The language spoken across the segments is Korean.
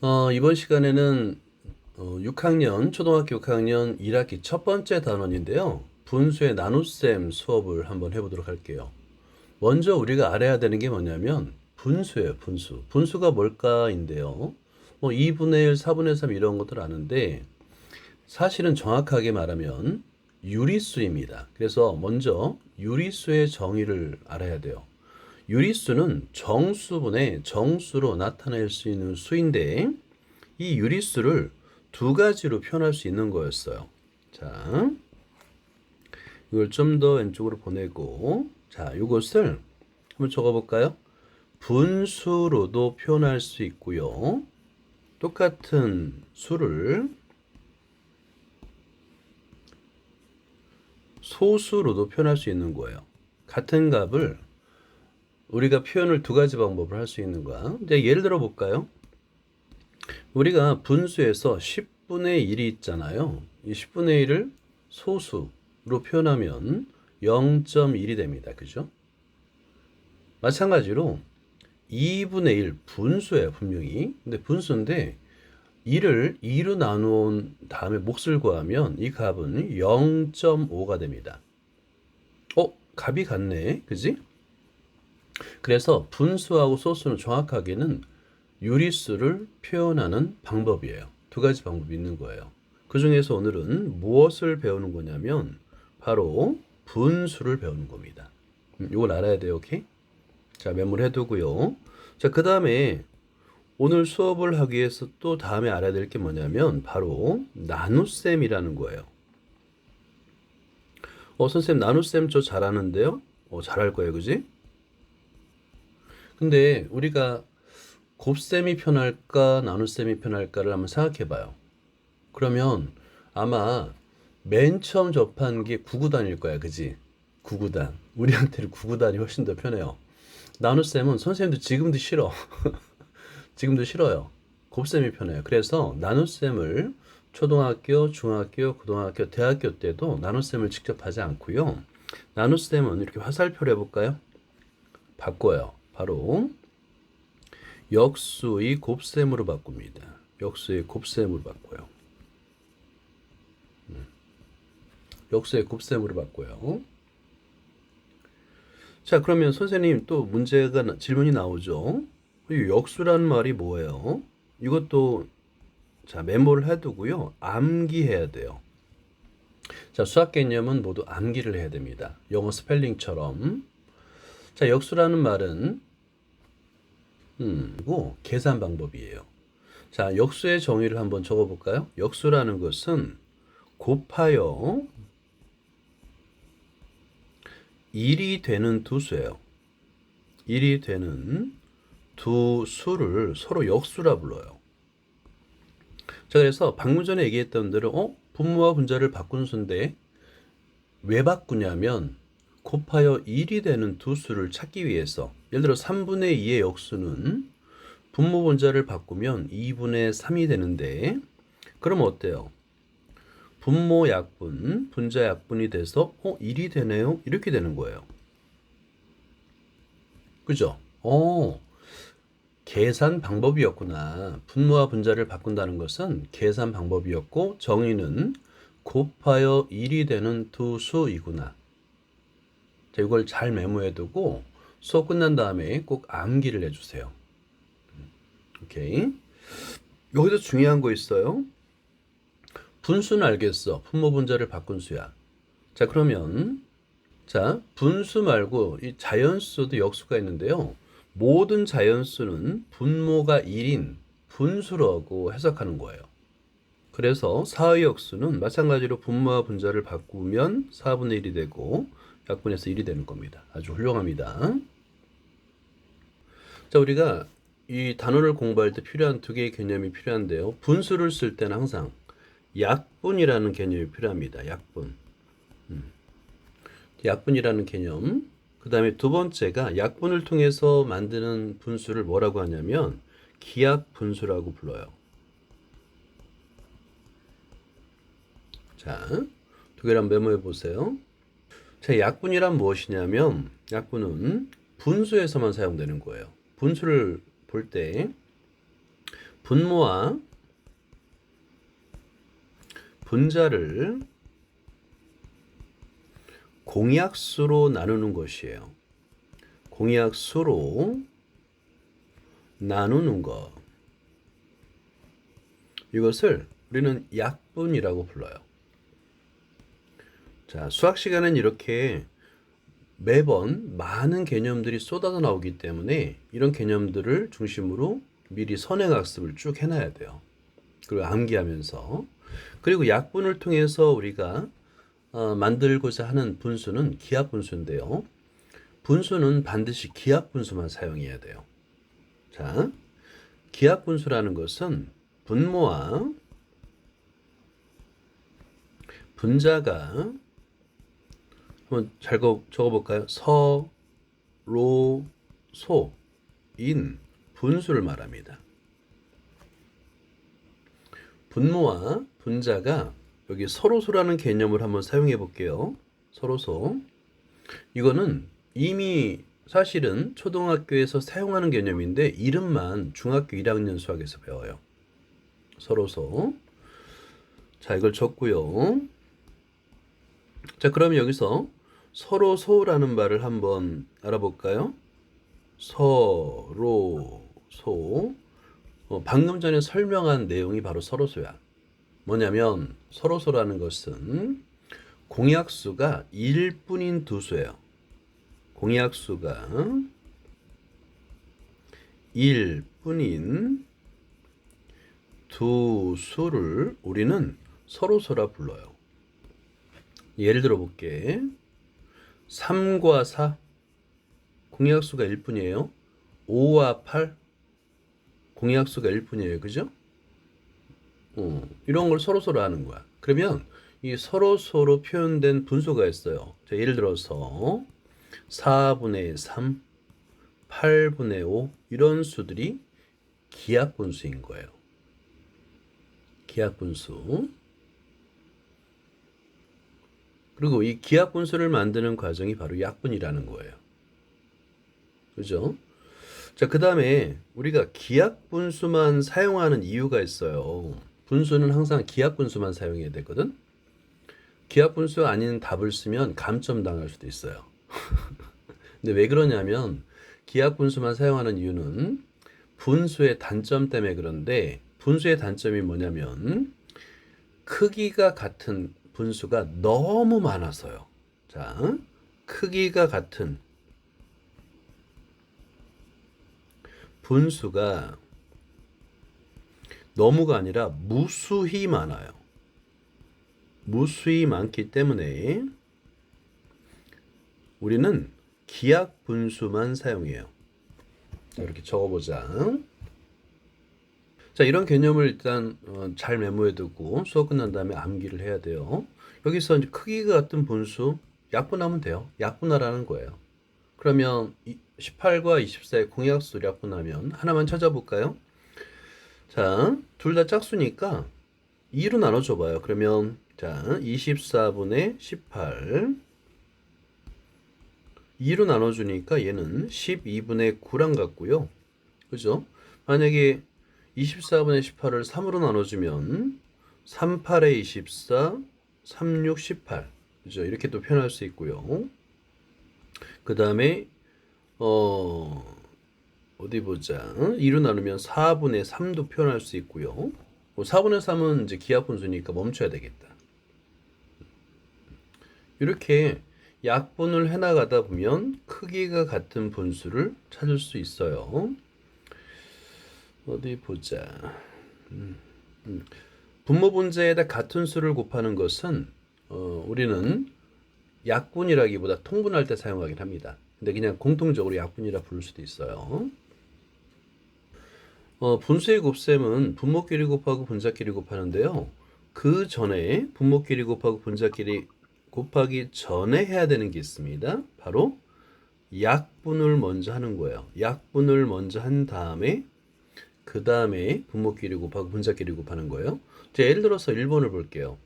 이번 시간에는 6학년, 초등학교 6학년 1학기 첫 번째 단원인데요. 분수의 나눗셈 수업을 한번 해보도록 할게요. 먼저 우리가 알아야 되는 게 뭐냐면 분수예요, 분수. 분수가 뭘까인데요. 2분의 1, 4분의 3 이런 것들 아는데 사실은 정확하게 말하면 유리수입니다. 그래서 먼저 유리수의 정의를 알아야 돼요. 유리수는 정수분의 정수로 나타낼 수 있는 수인데 이 유리수를 두 가지로 표현할 수 있는 거였어요. 자, 이걸 좀 더 왼쪽으로 보내고, 자, 이것을 한번 적어볼까요? 분수로도 표현할 수 있고요. 똑같은 수를 소수로도 표현할 수 있는 거예요. 같은 값을 우리가 표현을 두 가지 방법을 할 수 있는 거야. 이제 예를 들어 볼까요? 우리가 분수에서 10분의 1이 있잖아요. 이 10분의 1을 소수로 표현하면 0.1이 됩니다. 그죠? 마찬가지로 2분의 1 분수예요, 분명히. 근데 분수인데 1을 2로 나눈 다음에 몫을 구하면 이 값은 0.5가 됩니다. 값이 같네. 그지? 그래서 분수하고 소수는 정확하게는 유리수를 표현하는 방법이에요. 두 가지 방법이 있는 거예요. 그 중에서 오늘은 무엇을 배우는 거냐면 바로 분수를 배우는 겁니다. 이걸 알아야 돼요. 오케이? 자, 메모를 해두고요. 자, 그 다음에 오늘 수업을 하기 위해서 또 다음에 알아야 될 게 뭐냐면 바로 나눗셈이라는 거예요. 선생님 나눗셈 저 잘하는데요? 잘할 거예요. 그지? 근데 우리가 곱셈이 편할까 나눗셈이 편할까를 한번 생각해 봐요. 그러면 아마 맨 처음 접한 게 구구단일 거야. 그지? 구구단. 우리한테는 구구단이 훨씬 더 편해요. 나눗셈은 선생님도 지금도 싫어. 지금도 싫어요. 곱셈이 편해요. 그래서 나눗셈을 초등학교, 중학교, 고등학교, 대학교 때도 나눗셈을 직접 하지 않고요. 나눗셈은 이렇게 화살표를 해볼까요? 바꿔요. 바로 역수의 곱셈으로 바꿉니다. 역수의 곱셈으로 바꿔요. 역수의 곱셈으로 바꿔요. 자, 그러면 선생님 또 질문이 나오죠. 이 역수라는 말이 뭐예요? 이것도 자, 메모를 해두고요. 암기해야 돼요. 자, 수학 개념은 모두 암기를 해야 됩니다. 영어 스펠링처럼. 자, 역수라는 말은 그리고 계산 방법이에요. 자, 역수의 정의를 한번 적어볼까요? 역수라는 것은 곱하여 1이 되는 두 수예요. 1이 되는 두 수를 서로 역수라 불러요. 자, 그래서 방금 전에 얘기했던 대로 분모와 분자를 바꾼 수인데 왜 바꾸냐면 곱하여 1이 되는 두 수를 찾기 위해서 예를 들어 3분의 2의 역수는 분모 분자를 바꾸면 2분의 3이 되는데 그럼 어때요? 분모 약분, 분자 약분이 돼서 1이 되네요. 이렇게 되는 거예요. 그죠? 계산 방법이었구나. 분모와 분자를 바꾼다는 것은 계산 방법이었고 정의는 곱하여 1이 되는 두 수이구나. 자, 이걸 잘 메모해두고 수업 끝난 다음에 꼭 암기를 해주세요. 오케이. 여기서 중요한 거 있어요. 분수는 알겠어. 분모 분자를 바꾼 수야. 자, 그러면 자, 분수 말고 이 자연수도 역수가 있는데요. 모든 자연수는 분모가 1인 분수라고 해석하는 거예요. 그래서 4의 역수는 마찬가지로 분모와 분자를 바꾸면 4분의 1이 되고 약분해서 1이 되는 겁니다. 아주 훌륭합니다. 자, 우리가 이 단어를 공부할 때 필요한 두 개의 개념이 필요한데요. 분수를 쓸 때는 항상 약분이라는 개념이 필요합니다. 약분. 약분이라는 개념. 그 다음에 두 번째가 약분을 통해서 만드는 분수를 뭐라고 하냐면 기약분수라고 불러요. 자, 두 개를 한번 메모해 보세요. 자, 약분이란 무엇이냐면 약분은 분수에서만 사용되는 거예요. 분수를 볼 때 분모와 분자를 공약수로 나누는 것이에요. 공약수로 나누는 것. 이것을 우리는 약분이라고 불러요. 자, 수학 시간은 이렇게 매번 많은 개념들이 쏟아져 나오기 때문에 이런 개념들을 중심으로 미리 선행학습을 쭉 해놔야 돼요. 그리고 암기하면서. 그리고 약분을 통해서 우리가 만들고자 하는 분수는 기하분수인데요. 분수는 반드시 기하분수만 사용해야 돼요. 자, 기하분수라는 것은 분모와 분자가 한번 잘 적어볼까요? 소인 분수를 말합니다. 분모와 분자가 여기 서로소라는 개념을 한번 사용해 볼게요. 서로소. 이거는 이미 사실은 초등학교에서 사용하는 개념인데 이름만 중학교 1학년 수학에서 배워요. 서로소. 자, 이걸 적고요. 자, 그럼 여기서 서로소라는 말을 한번 알아볼까요? 서로소. 방금 전에 설명한 내용이 바로 서로소야. 뭐냐면 서로소라는 것은 공약수가 1뿐인 두 수예요. 공약수가 1뿐인 두 수를 우리는 서로소라 불러요. 예를 들어 볼게. 3과 4 공약수가 1뿐이에요. 5와 8 공약수가 1뿐이에요. 그죠? 이런 걸 서로서로 하는 거야. 그러면 이 서로서로 표현된 분수가 있어요. 자, 예를 들어서 4분의 3, 8분의 5 이런 수들이 기하분수인 거예요. 기하분수. 그리고 이 기하분수를 만드는 과정이 바로 약분이라는 거예요. 그죠? 자, 그 다음에 우리가 기하분수만 사용하는 이유가 있어요. 분수는 항상 기하분수만 사용해야 되거든. 기하분수 아닌 답을 쓰면 감점 당할 수도 있어요. 근데 왜 그러냐면 기하분수만 사용하는 이유는 분수의 단점 때문에 그런데 분수의 단점이 뭐냐면 크기가 같은 분수가 너무 많아서요. 자, 크기가 같은 분수가 너무가 아니라 무수히 많아요. 무수히 많기 때문에 우리는 기하 분수만 사용해요. 이렇게 적어보자. 자, 이런 개념을 일단 잘 메모해 두고 수업 끝난 다음에 암기를 해야 돼요. 여기서 이제 크기가 같은 분수 약분하면 돼요. 약분하라는 거예요. 그러면 18과 24의 공약수를 약분하면 하나만 찾아볼까요? 자, 둘 다 짝수니까 2로 나눠줘 봐요. 그러면 자, 24분의 18 2로 나눠주니까 얘는 12분의 9랑 같고요. 그죠? 만약에 24분의 18을 3으로 나눠주면 38의 24, 36, 18 그죠? 이렇게 또 표현할 수 있고요. 그 다음에 어디 보자. 2로 나누면 4분의 3도 표현할 수 있고요. 4분의 3은 이제 기하분수니까 멈춰야 되겠다. 이렇게 약분을 해나가다 보면 크기가 같은 분수를 찾을 수 있어요. 어디 보자. 분모 분자에다 같은 수를 곱하는 것은 우리는 약분이라기보다 통분할 때 사용하긴 합니다. 근데 그냥 공통적으로 약분이라 부를 수도 있어요. 분수의 곱셈은 분모끼리 곱하고 분자끼리 곱하는데요. 그 전에 분모끼리 곱하고 분자끼리 곱하기 전에 해야 되는 게 있습니다. 바로 약분을 먼저 하는 거예요. 약분을 먼저 한 다음에 그 다음에 분모끼리 곱하고 분자끼리 곱하는 거예요. 자, 예를 들어서 1번을 볼게요.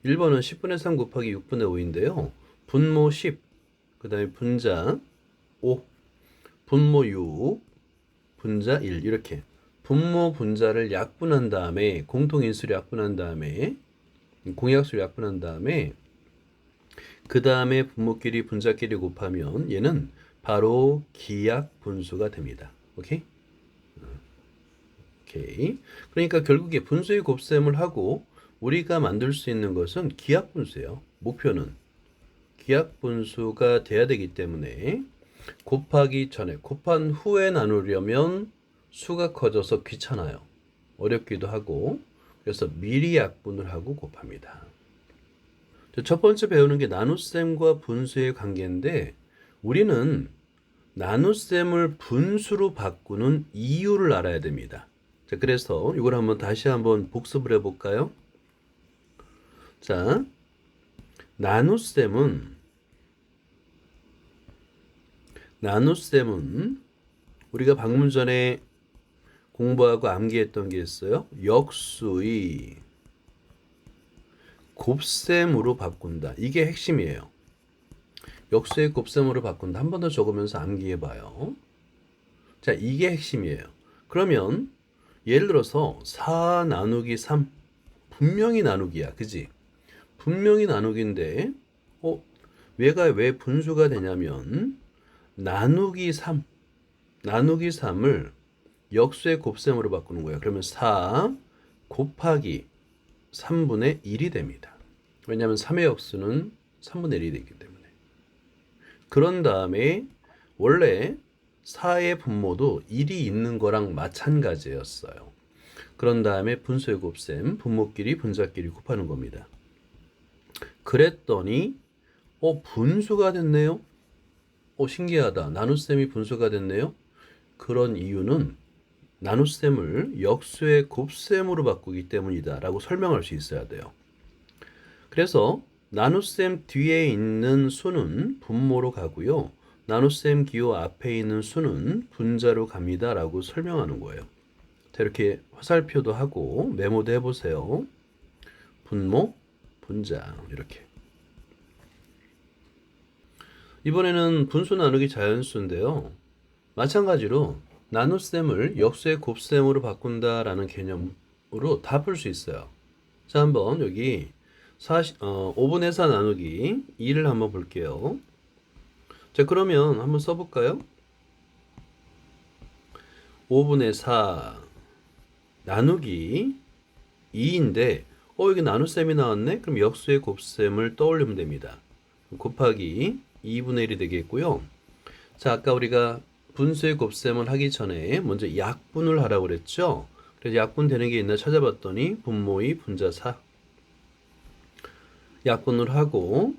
1번은 10분의 3 곱하기 6분의 5인데요. 분모 10, 그 다음에 분자 5, 분모 6, 분자 1 이렇게 분모 분자를 약분한 다음에 공통인수를 약분한 다음에 공약수를 약분한 다음에 그 다음에 분모끼리 분자끼리 곱하면 얘는 바로 기약 분수가 됩니다. 오케이? 오케이. 그러니까 결국에 분수의 곱셈을 하고 우리가 만들 수 있는 것은 기약 분수예요. 목표는 기약 분수가 돼야 되기 때문에 곱하기 전에 곱한 후에 나누려면 수가 커져서 귀찮아요. 어렵기도 하고 그래서 미리 약분을 하고 곱합니다. 첫 번째 배우는 게 나눗셈과 분수의 관계인데 우리는 나눗셈을 분수로 바꾸는 이유를 알아야 됩니다. 자, 그래서 이걸 다시 한번 복습을 해볼까요? 자, 나눗셈은 우리가 방금 전에 공부하고 암기했던 게 있어요. 역수의 곱셈으로 바꾼다. 이게 핵심이에요. 역수의 곱셈으로 바꾼다. 한 번 더 적으면서 암기해봐요. 자, 이게 핵심이에요. 그러면 예를 들어서 4 나누기 3 분명히 나누기야. 그지? 분명히 나누기인데 얘가 왜 분수가 되냐면 나누기 3을 역수의 곱셈으로 바꾸는 거예요. 그러면 4 곱하기 3분의 1이 됩니다. 왜냐하면 3의 역수는 3분의 1이 되기 때문에. 그런 다음에 원래 4의 분모도 1이 있는 거랑 마찬가지였어요. 그런 다음에 분수의 곱셈, 분모끼리 분자끼리 곱하는 겁니다. 그랬더니 분수가 됐네요. 신기하다. 나눗셈이 분수가 됐네요. 그런 이유는 나눗셈을 역수의 곱셈으로 바꾸기 때문이다 라고 설명할 수 있어야 돼요. 그래서 나눗셈 뒤에 있는 수는 분모로 가고요. 나눗셈 기호 앞에 있는 수는 분자로 갑니다 라고 설명하는 거예요. 자, 이렇게 화살표도 하고 메모도 해보세요. 분모, 분자 이렇게. 이번에는 분수 나누기 자연수인데요. 마찬가지로 나눗셈을 역수의 곱셈으로 바꾼다라는 개념으로 다 풀 수 있어요. 자, 한번 여기 5분의 4 나누기 2를 한번 볼게요. 자, 그러면 한번 써볼까요? 5분의 4 나누기 2인데 여기 나눗셈이 나왔네? 그럼 역수의 곱셈을 떠올리면 됩니다. 곱하기 2분의 1이 되겠고요. 자, 아까 우리가 분수의 곱셈을 하기 전에 먼저 약분을 하라고 그랬죠? 그래서 약분 되는 게 있나 찾아봤더니 분모의 분자 4 약분을 하고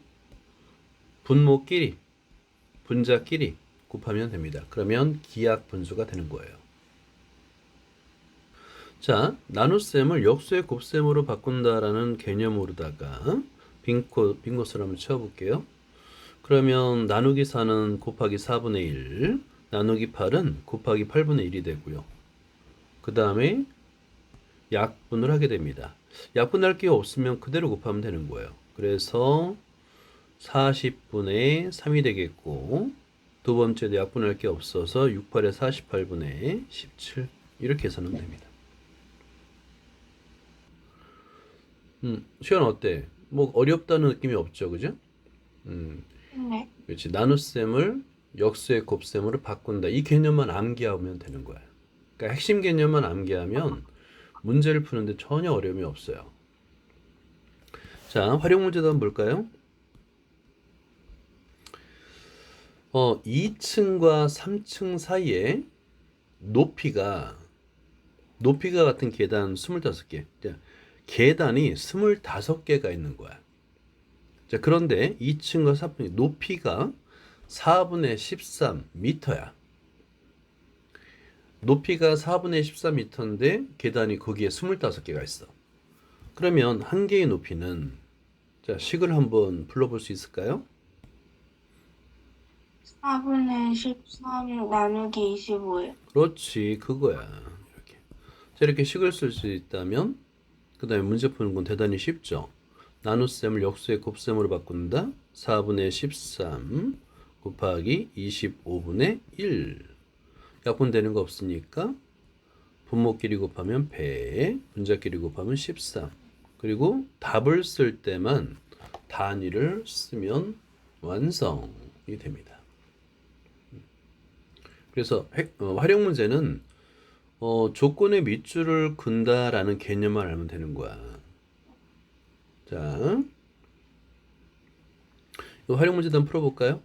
분모끼리 분자끼리 곱하면 됩니다. 그러면 기약 분수가 되는 거예요. 자, 나눗셈을 역수의 곱셈으로 바꾼다라는 개념으로다가 빈 곳을 한번 채워볼게요. 그러면 나누기 4는 곱하기 4분의 1, 나누기 8은 곱하기 8분의 1이 되고요. 그 다음에 약분을 하게 됩니다. 약분할 게 없으면 그대로 곱하면 되는 거예요. 그래서 40분의 3이 되겠고 두 번째도 약분할 게 없어서 6, 8에 48분의 17 이렇게 해서는 됩니다. 시연 어때? 뭐 어렵다는 느낌이 없죠, 그죠? 네. 그렇지. 나눗셈을 역수의 곱셈으로 바꾼다. 이 개념만 암기하면 되는 거야. 그러니까 핵심 개념만 암기하면 문제를 푸는데 전혀 어려움이 없어요. 자, 활용 문제도 한번 볼까요? 2층과 3층 사이에 높이가 같은 계단 25개. 계단이 25개가 있는 거야. 자, 그런데 2층과 3층 높이가 4분의 13m야. 높이가 4분의 14m인데 계단이 거기에 25개가 있어. 그러면 한 개의 높이는 자, 식을 한번 불러볼 수 있을까요? 4분의 13 나누기 25요. 그렇지, 그거야. 이렇게. 자, 이렇게 식을 쓸 수 있다면 그 다음에 문제 푸는 건 대단히 쉽죠. 나눗셈을 역수의 곱셈으로 바꾼다. 4분의 13 곱하기 25분의 1. 약분되는 거 없으니까 분모끼리 곱하면 100, 분자끼리 곱하면 13. 그리고 답을 쓸 때만 단위를 쓰면 완성이 됩니다. 그래서 활용 문제는 조건의 밑줄을 그은다라는 개념만 알면 되는 거야. 자, 이 활용 문제 한번 풀어볼까요?